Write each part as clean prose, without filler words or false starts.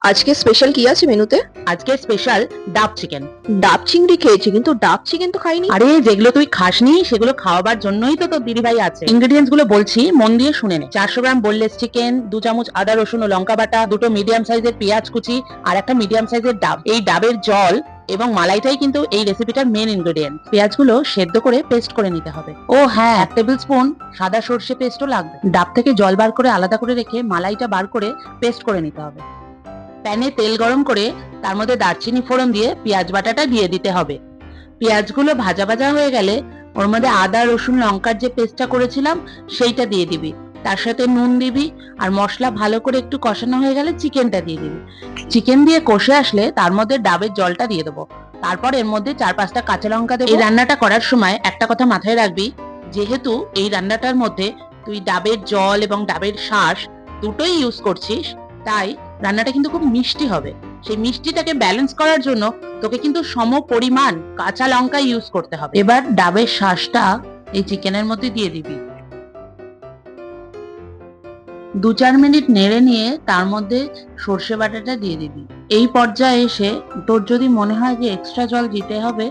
আজকে স্পেশাল কি আছে মেনুতে? আজকে স্পেশাল ডাব চিকেন। ডাব চিংড়ি খেয়েছি কিন্তু ডাব চিকেন তো খাইনি। আরে যেগুলো তুই খাসনি সেগুলো খাওয়াবার জন্যই তো তোর দিদিভাই আছে। ইনগ্রেডিয়েন্টস গুলো বলছি, মন দিয়ে শুনে নে। 400 গ্রাম বোনলেস চিকেন, 2 চামচ আদা রসুন ও লঙ্কা বাটা, দুটো মিডিয়াম সাইজের পেঁয়াজ কুচি আর একটা মিডিয়াম সাইজের ডাব। এই ডাবের জল এবং মালাইটাই কিন্তু এই রেসিপিটার মেন ইনগ্রেডিয়েন্ট। পেঁয়াজগুলো সেদ্ধ করে পেস্ট করে নিতে হবে। ও হ্যাঁ, 1 টেবিল স্পুন সাদা সর্ষে পেস্টও লাগবে। ডাব থেকে জল বার করে আলাদা করে রেখে মালাইটা বার করে পেস্ট করে নিতে হবে। প্যানে তেল গরম করে তার মধ্যে দারচিনি ফোড়ন দিয়ে পেঁয়াজ বাটাটা দিয়ে দিতে হবে। পেঁয়াজগুলো ভাজা ভাজা হয়ে গেলে ওর মধ্যে আদা রসুন লঙ্কার যে পেস্টটা করেছিলাম সেইটা দিয়ে দিবি। তার সাথে নুন দিবি আর মশলা ভালো করে একটু কষানো হয়ে গেলে চিকেনটা দিয়ে দিবি। চিকেন দিয়ে কষে আসলে তার মধ্যে ডাবের জলটা দিয়ে দেবো। তারপর এর মধ্যে 4-5টা কাঁচা লঙ্কা দেবো। এই রান্নাটা করার সময় একটা কথা মাথায় রাখবি, যেহেতু এই রান্নাটার মধ্যে তুই ডাবের জল এবং ডাবের শাঁস দুটোই ইউজ করছিস, তাই রান্নাটা কিন্তু খুব মিষ্টি হবে। সেই মিষ্টিটাকে ব্যালেন্স করার জন্য তোকে কিন্তু সম পরিমাণ কাঁচা লঙ্কা ইউজ করতে হবে। এবার ডাবের শাঁসটা এই চিকেনের মধ্যে দিয়ে দিবি। 2-4 মিনিট নেড়ে নিয়ে তার মধ্যে সর্ষে বাটাটা দিয়ে দিবি। এই পর্যায়ে এসে তোর যদি মনে হয় যে এক্সট্রা জল দিতে হবে,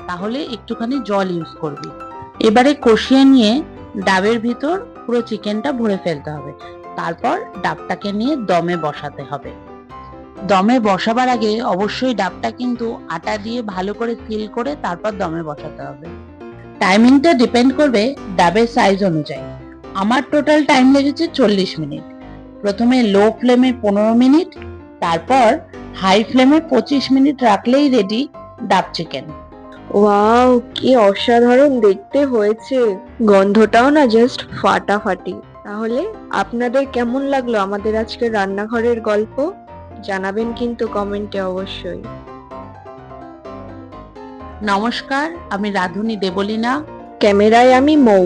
তাহলে একটুখানি জল ইউজ করবি। এবারে কষিয়ে নিয়ে ডাবের ভিতর পুরো চিকেনটা ভরে ফেলতে হবে। তারপর ডাবটাকে নিয়ে দমে বসাতে হবে। দমে বসাবার আগে অবশ্যই ডাবটা কিন্তু আটা দিয়ে ভালো করে সিল করে তারপর দমে বসাতে হবে। টাইমিংটা ডিপেন্ড করবে ডাবের সাইজ অনুযায়ী। আমার টোটাল টাইম লেগেছে 40 মিনিট। প্রথমে লো ফ্লেমে 15 মিনিট, তারপর হাই ফ্লেমে 25 মিনিট রাখলেই রেডি ডাব চিকেন। ওয়াও, কি অসাধারণ দেখতে হয়েছে! গন্ধটাও না জাস্ট ফাটাফাটি। তাহলে আপনাদের কেমন লাগলো আমাদের আজকের রান্নাঘরের গল্প? জানাবেন কিন্তু কমেন্টে অবশ্যই। নমস্কার, আমি রাধুনী দেবলীনা। ক্যামেরায় আমি মৌ।